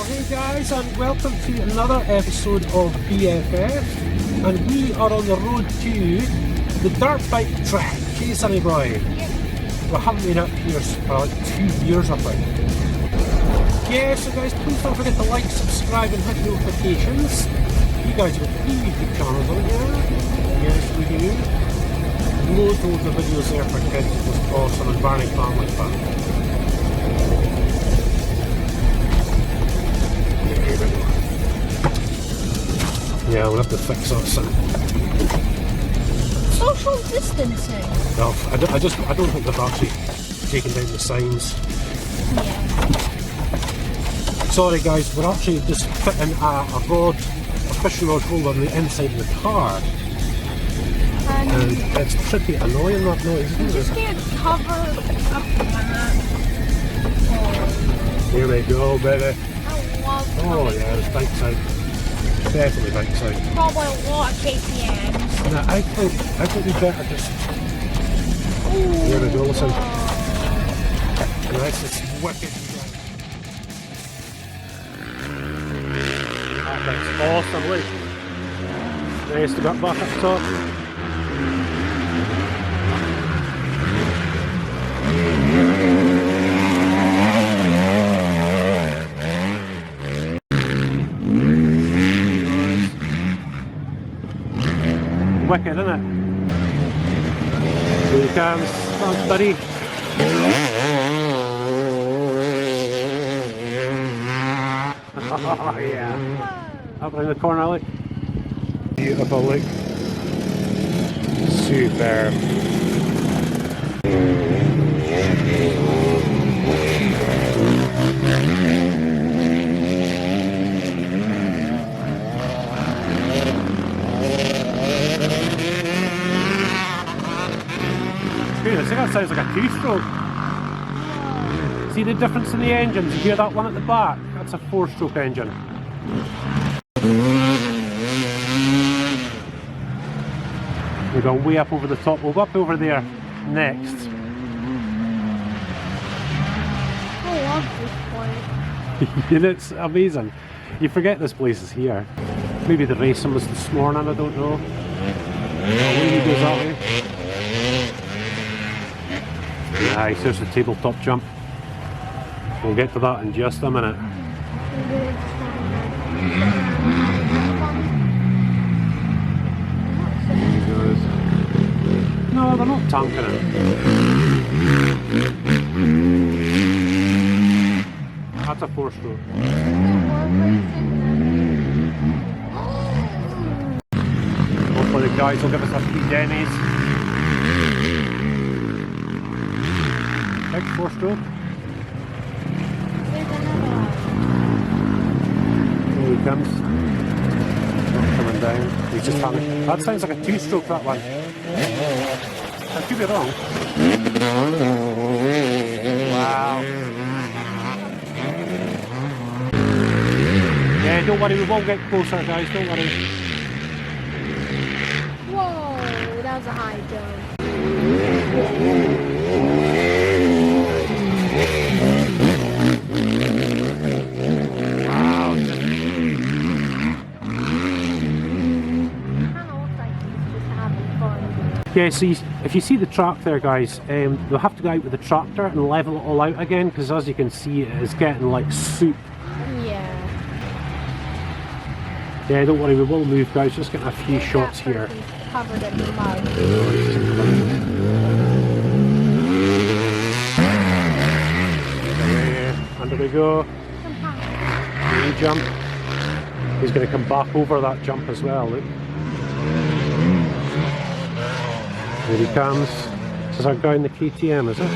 Well, hey guys, and welcome to another episode of BFF, and we are on the road to the dirt bike track. Hey Sonny boy, we haven't been up here for like 2 years I think. Yeah, so guys, please don't forget to like, subscribe and hit notifications. You guys have got 3 YouTube channels on here. Yes, we do. Loads of videos there for kids, just awesome and very family fun. Yeah, we'll have to fix that soon. Social distancing. No, I don't think they've actually taken down the signs. Yeah. Sorry guys, we're actually just fitting a fishing rod holder on the inside of the car. And it's pretty annoying that noise, isn't it? Just get covered up in that. Here we go, baby. I love Oh yeah, it's bike side. Definitely bike side. probably a lot of KTMs. No, I think we better just... Here we go, listen. Nice, it's wicked. That's awesome, look. Nice to get back up top. Wicked, isn't it? Here he comes. Thanks, buddy. Oh yeah. Up in the corner, look. Beautiful, look. Superb. I think that sounds like a two-stroke. See the difference in the engines? You hear that one at the back? That's a 4-stroke engine. We've gone way up over the top. We'll go up over there next. I love this place. It's amazing. You forget this place is here. Maybe the racing was this morning, I don't know. Maybe it goes that way. Nice, there's the tabletop jump. We'll get to that in just a minute. No, they're not tanking it. That's a 4-stroke. Hopefully the guys will give us a few dennies. Big 4-stroke. Here he comes. Not coming down. He's just having. That sounds like a 2-stroke, that one. I could be wrong. Wow. Yeah, don't worry, we won't get closer, guys, don't worry. Whoa, that was a high jump. Yeah, so if you see the track there, guys, they'll have to go out with the tractor and level it all out again, because as you can see, it is getting like soup. Yeah. Yeah, don't worry, we will move, guys, just getting a few shots here. Covered in mud. Under we go. New jump. He's going to come back over that jump as well, look. Here he comes. This is our guy in the KTM, is it?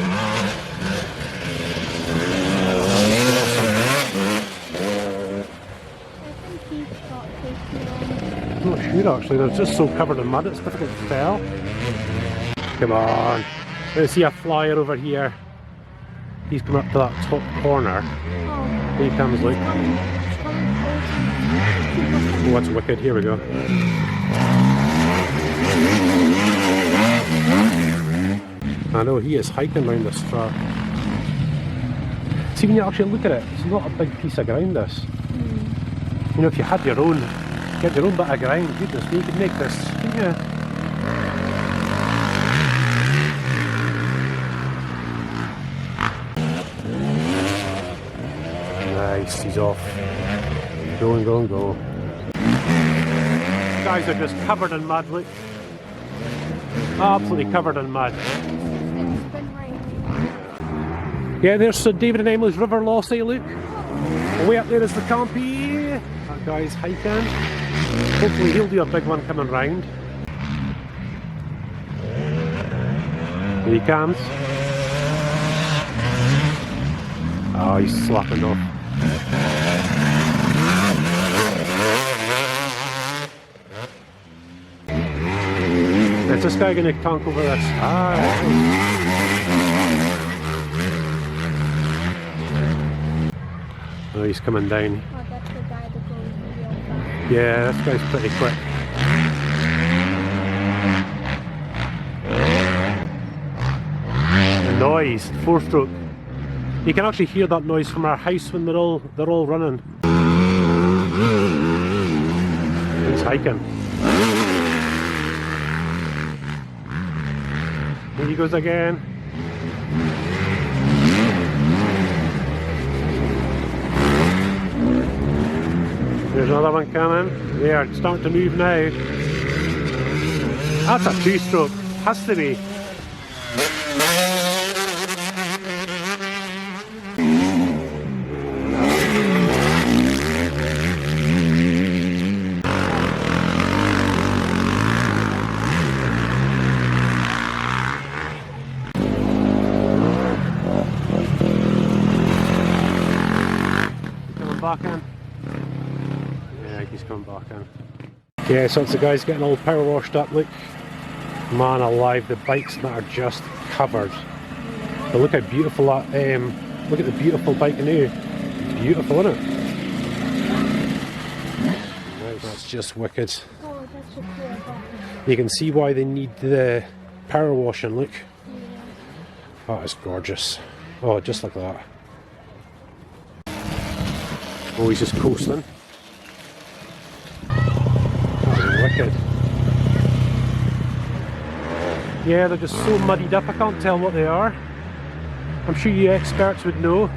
I'm not sure actually, they're just so covered in mud it's difficult to tell. Come on. Let's see a flyer over here. He's come up to that top corner. Here he comes, look. Oh, that's wicked. Here we go. I know he is hiking around this track. See See, when you actually look at it, it's not a big piece of ground, this. You know, if you had your own, get your own bit of ground, goodness me, you could make this, couldn't you? Nice, he's off. Go and go and go. These guys are just covered in mud, look. Absolutely covered in mud. Yeah, there's Sir David and Emily's River Lossy, look. Way up there is the campy. That guy's hiking. Hopefully he'll do a big one coming round. Here he comes. Oh, he's slapping off. Is this guy going to conk over this? Oh, he's coming down. Oh, that's the guy that goes real fast. Yeah, this guy's pretty quick. The noise, 4-stroke. You can actually hear that noise from our house when they're all running. He's hiking. Here he goes again. There's another one coming. Yeah, it's starting to move now. That's a 2-stroke. Has to be. Coming back in. He's coming back in. Yeah, so it's the guys getting all power washed up, look. Man alive, the bikes that are just covered. But look how beautiful that, look at the beautiful bike now. It's beautiful, isn't it? Right, that's just wicked. Oh, that's so cool. You can see why they need the power washing, look. That is gorgeous. Oh, just like that. Oh, he's just coasting. Wicked. Yeah, they're just so muddied up, I can't tell what they are. I'm sure you experts would know.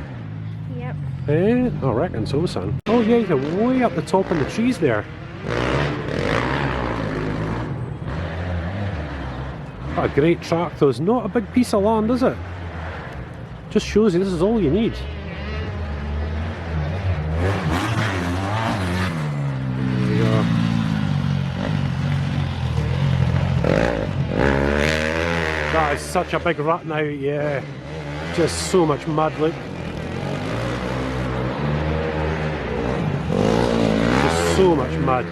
Yep. Eh? I reckon so, son. Oh yeah, they're way up the top in the trees there. What a great track though. It's not a big piece of land, is it? Just shows you this is all you need. There you go. That is such a big rut now, yeah. Just so much mud, look. Just so much mud.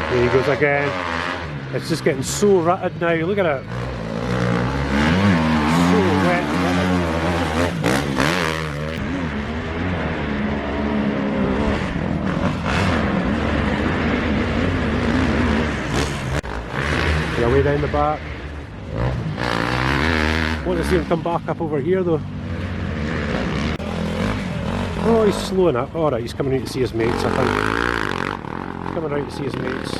There he goes again. It's just getting so rutted now, look at it. So wet. Way down the back. Want to see him come back up over here though. Oh, he's slowing up. Alright, he's coming out to see his mates, I think. He's coming out to see his mates.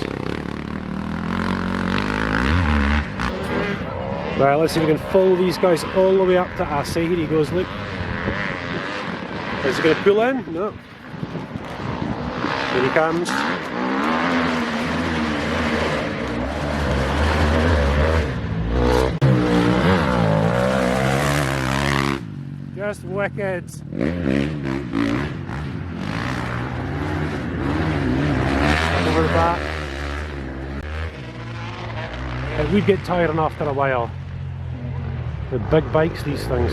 Right, let's see if we can follow these guys all the way up to Assay. Here he goes, look. Is he going to pull in? No. Here he comes. Just wicked. Over the back. It would get tiring after a while. The big bikes, these things.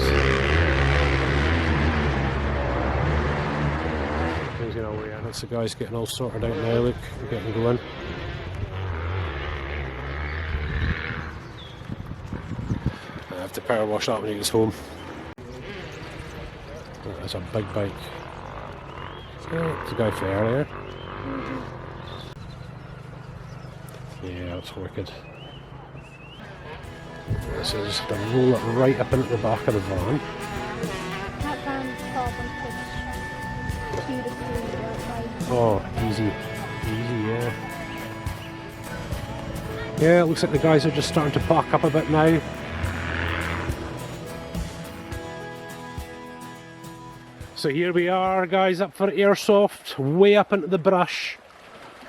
Things get all way in. That's the guys getting all sorted out now, look. We're getting going. I have to power wash that when he gets home. That's a big bike. So, it's a guy for earlier. Yeah, that's wicked. So I just have to roll it right up into the back of the van. That van's carbon fixed. Beautifully dirt bike. Oh, easy. Easy, yeah. Yeah, it looks like the guys are just starting to pack up a bit now. So here we are, guys, up for Airsoft, way up into the brush.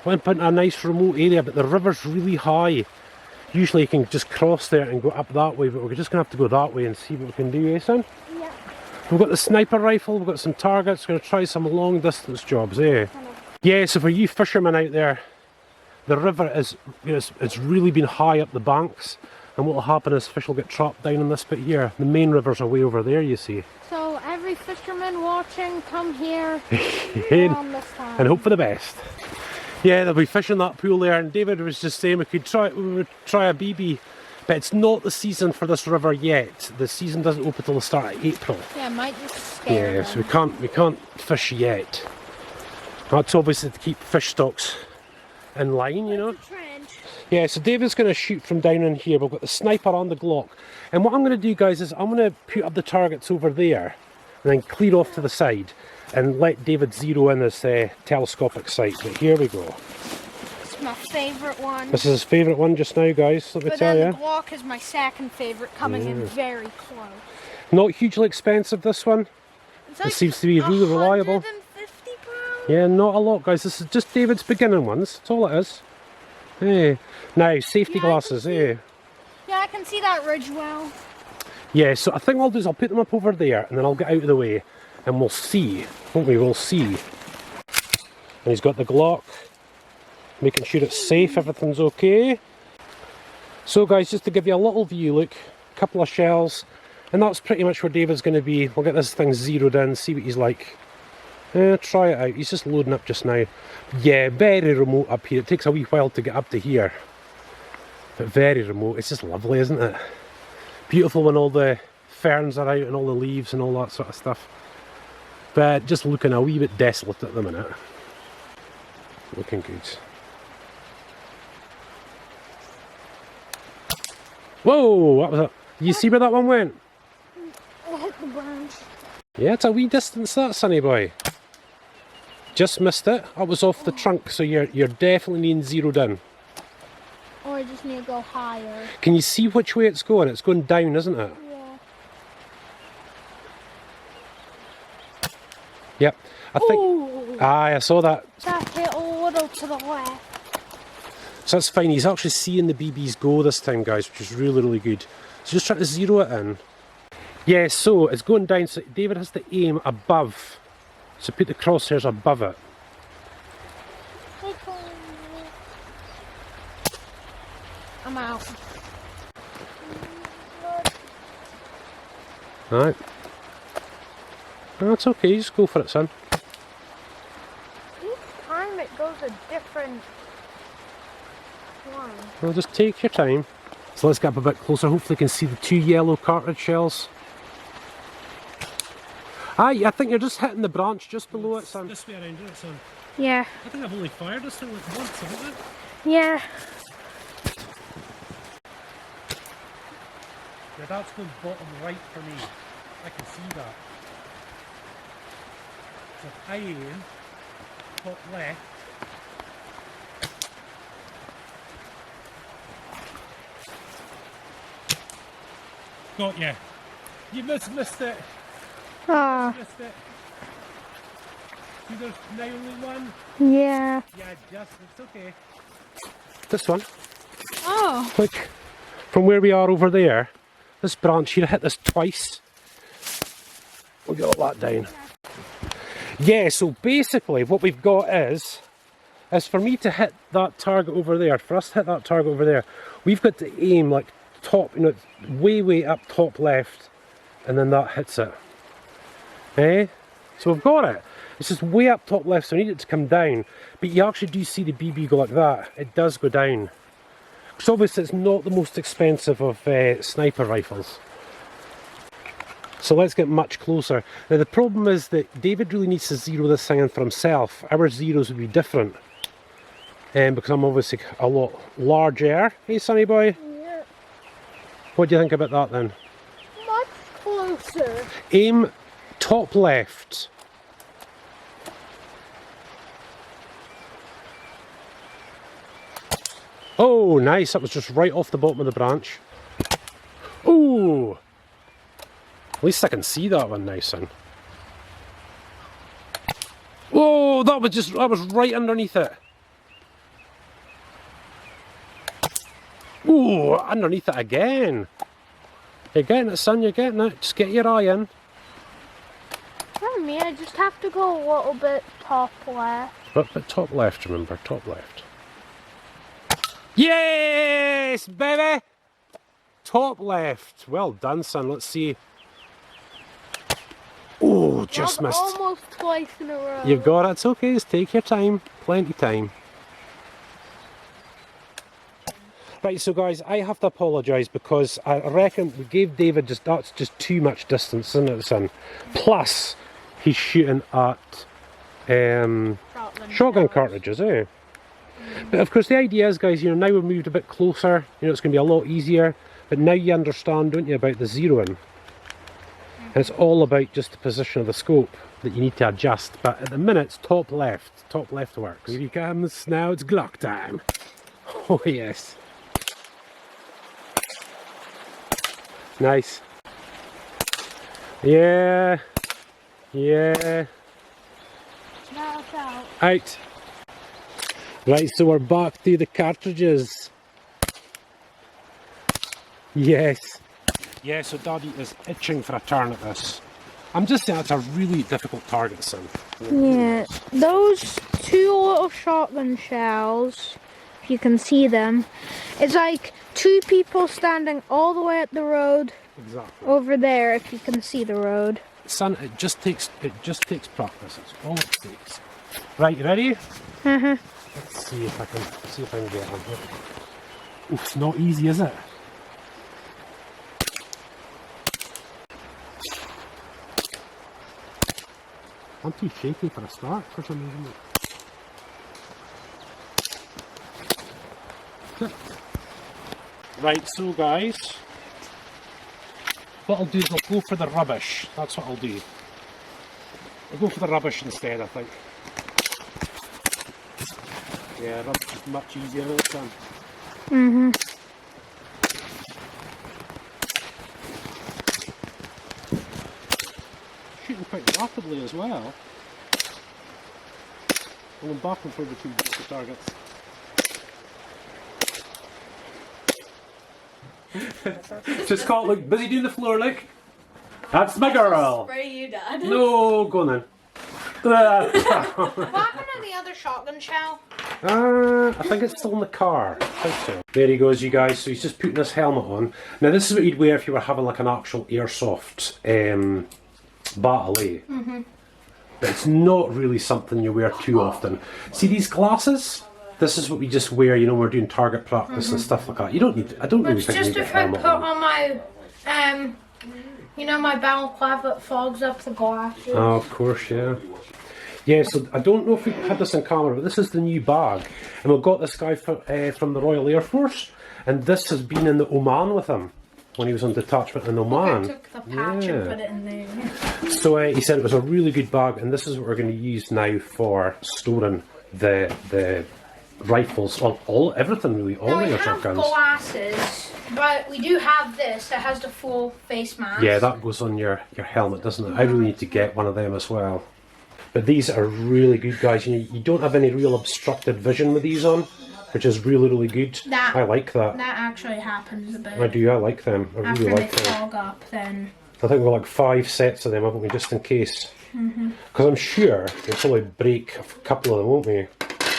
Went into a nice remote area, but the river's really high. Usually you can just cross there and go up that way, but we're just going to have to go that way and see what we can do, eh, son? Yeah. We've got the sniper rifle, we've got some targets, we're going to try some long distance jobs, eh? Yeah, so for you fishermen out there, the river is, it's really been high up the banks, and what will happen is fish will get trapped down in this bit here. The main rivers are way over there, you see. So every fisherman watching, come here around this time. And hope for the best. Yeah, they'll be fishing that pool there, and David was just saying we would try a BB, but it's not the season for this river yet. The season doesn't open till the start of April. Yeah, might just scare Yeah, them. so we can't fish yet. That's obviously to keep fish stocks in line, you know. Trench. Yeah, so David's going to shoot from down in here. We've got the sniper on the Glock, and what I'm going to do, guys, is I'm going to put up the targets over there and then clear off to the side and let David zero in his telescopic sight. But here we go. It's my favourite one. This is his favourite one just now, guys, let me But tell then you. the Glock is my second favourite, coming in very close. Not hugely expensive, this one. It's It seems to be really reliable. 150 pounds. Yeah, not a lot, guys. This is just David's beginning ones. That's all it is. Hey. Now, safety Yeah, I can glasses, see- eh? Yeah, I can see that ridge well. Yeah, so I think what I'll do is I'll put them up over there and then I'll get out of the way and we'll see. Won't we? We'll see. And he's got the Glock, making sure it's safe, everything's okay. So guys, just to give you a little view, look, a couple of shells, and that's pretty much where David's going to be. We'll get this thing zeroed in, see what he's like. Try it out. He's just loading up just now. Yeah, very remote up here. It takes a wee while to get up to here, but very remote. It's just lovely, isn't it? Beautiful when all the ferns are out and all the leaves and all that sort of stuff. But just looking a wee bit desolate at the minute. Looking good. Whoa, what was that? You see where that one went? It hit the branch. Yeah, it's a wee distance that, sonny boy. Just missed it. That was off the trunk, so you're definitely needing zeroed in. Or I just need to go higher. Can you see which way it's going? It's going down, isn't it? Yeah. Yep. I think. Ooh, Aye, I saw that. that hit a little to the left. So that's fine. He's actually seeing the BBs go this time, guys, which is really, really good. So just try to zero it in. Yeah, so it's going down. So David has to aim above. So put the crosshairs above it. I'm out. Alright. That's okay, just go for it, son. Each time it goes a different one. Well, just take your time. So let's get up a bit closer. Hopefully you can see the two yellow cartridge shells. Aye, I think you're just hitting the branch just below it, son. This way around, isn't it, son? Yeah. I think I've only fired this thing like once, haven't I? Yeah. Yeah, that's going bottom right for me. I can see that. So if I aim top left. Got you. You missed it. Ah. Missed it. See, there's now only one. Yeah. Yeah, just, it's okay. This one. Oh. Look, from where we are over there, this branch here, hit this twice. We'll get all that down. Yeah, so basically what we've got is for me to hit that target over there, for us to hit that target over there, we've got to aim like top, you know, way up top left, and then that hits it. Eh? So we've got it. It's just way up top left, so I need it to come down. But you actually do see the BB go like that. It does go down. So obviously it's not the most expensive of sniper rifles. So let's get much closer. Now the problem is that David really needs to zero this thing in for himself. Our zeros would be different. because I'm obviously a lot larger. Hey, Sonny boy. Yeah. What do you think about that then? Much closer. Aim top left. Oh, nice. That was just right off the bottom of the branch. Oh! At least I can see that one nice and. Whoa, that was right underneath it. Ooh, underneath it again. You're getting it, son, you're getting it. Just get your eye in. For me, I just have to go a little bit top left. But top left, remember, top left. Yes, baby! Top left. Well done, son. Let's see. Oh, just missed. Almost twice in a row. You've got it. It's okay. Just take your time. Plenty of time. Right, so guys, I have to apologise because I reckon we gave David that's just too much distance, isn't it, son? Plus, he's shooting at shotgun cartridges, eh? But of course the idea is, guys, you know, now we've moved a bit closer, you know, it's going to be a lot easier. But now you understand, don't you, about the zeroing. And it's all about just the position of the scope that you need to adjust. But at the minute, it's top left. Top left works. Here he comes. Now it's Glock time. Oh, yes. Nice. Yeah. Yeah. That's out. Out. Right, so we're back to the cartridges. Yes. Yeah, so Daddy is itching for a turn at this. I'm just saying it's a really difficult target, son. Yeah, those two little shotgun shells, if you can see them, it's like two people standing all the way at the road. Exactly. Over there, if you can see the road. Son, it just takes practice. It's all it takes. Right, you ready? Let's see if I can get on here. Oof, it's not easy, is it? I'm too shaky for a start for some reason. Right, so guys, what I'll do is I'll go for the rubbish. That's what I'll do. I'll go for the rubbish instead, I think. Yeah, rubbish is much easier than this one. Shooting quite rapidly as well. I'm back and forth between the targets. Just call it, look, busy doing the floor, look. That's my girl. Spray you, Dad. No, go on then. What happened to the other shotgun shell? I think it's still in the car. I think so. There he goes, you guys. So he's just putting his helmet on. Now this is what you'd wear if you were having like an actual airsoft battle, eh? But it's not really something you wear too often. See these glasses? This is what we just wear, you know, we're doing target practice and stuff like that. You don't need. I don't really think you need a helmet on. On my, you know, my balaclava that fogs up the glasses. Oh, of course, yeah. Yeah, so I don't know if we had this on camera, but this is the new bag. And we've got this guy from the Royal Air Force, and this has been in the Oman with him when he was on detachment in Oman. I took the patch and put it in there. So he said it was a really good bag, and this is what we're going to use now for storing the rifles, everything really, all the airsoft guns. Glasses, but we do have this that has the full face mask. Yeah, that goes on your helmet, doesn't it? I really need to get one of them as well. But these are really good, guys. You don't have any real obstructed vision with these on, which is really, really good. I like that. That actually happens a bit. I do, I like them. I really like them. After they fog up, then... I think we've got like 5 sets of them, haven't we, just in case? Because I'm sure we'll probably break a couple of them, won't we?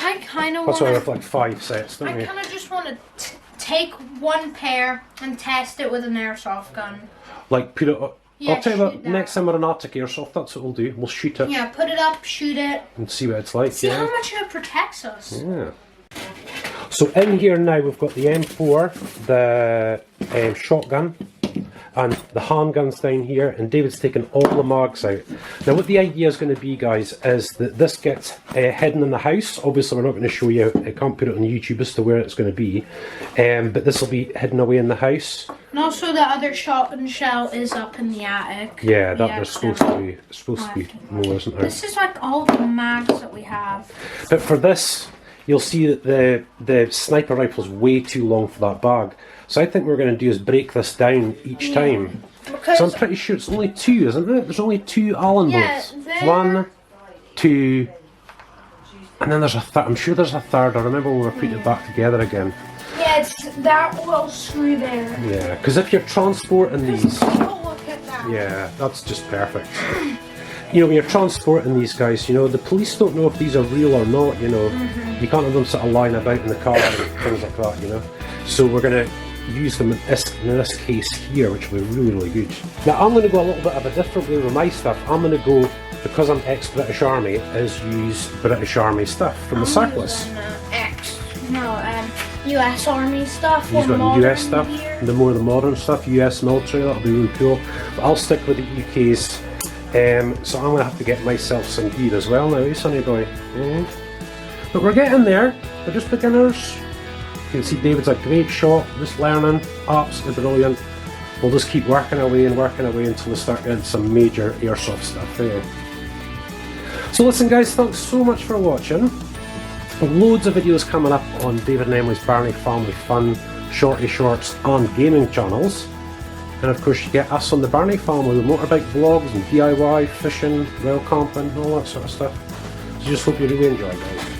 I kind of That's why we have like 5 sets, don't we? I kind of just want to take one pair and test it with an airsoft gun. Like put it... Yeah, I'll tell you what, shoot that. next time we're in Arctic Airsoft, that's what we'll do. We'll shoot it. Yeah, put it up, shoot it. And see what it's like. See how much it protects us. Yeah. So in here now we've got the M4, the shotgun, and the handguns down here, and David's taken all the mags out. Now what the idea is going to be, guys, is that this gets hidden in the house. Obviously we're not going to show you, I can't put it on YouTube as to where it's going to be, but this will be hidden away in the house. And also the other shotgun shell is up in the attic. Yeah, that there's supposed to be more, isn't there? This is like all the mags that we have. But for this, you'll see that the sniper rifle is way too long for that bag. So I think what we're going to do is break this down each time. So I'm pretty sure it's only 2, isn't it? There's only 2 Allen bolts. 1, 2, and then there's a third. I'm sure there's a third. I remember when we were putting it back together again. Yeah, it's that little screw there. Yeah, because if you're transporting these... Oh, look at that. Yeah, that's just perfect. You know, when you're transporting these guys, you know, the police don't know if these are real or not, you know. You can't have them sort of lying about in the car and things like that, you know. So we're going to use them in this case here, which will be really, really good. Now I'm going to go a little bit of a different way with my stuff. I'm going to go, because I'm ex-British Army, is use British Army stuff from the surplus. US Army stuff. Use the US stuff, the more the modern stuff, US military, that'll be really cool. But I'll stick with the UK's. So I'm going to have to get myself some gear as well now, sonny boy. But we're getting there. We're just beginners. You can see David's a great shot, just learning, absolutely brilliant. We'll just keep working away until we start getting some major airsoft stuff there. So listen guys, thanks so much for watching. Loads of videos coming up on David and Emily's Barney Family Fun, Shorty Shorts and gaming channels. And of course you get us on the Barney Family with motorbike vlogs and DIY, fishing, rail camping, all that sort of stuff. So just hope you really enjoy guys.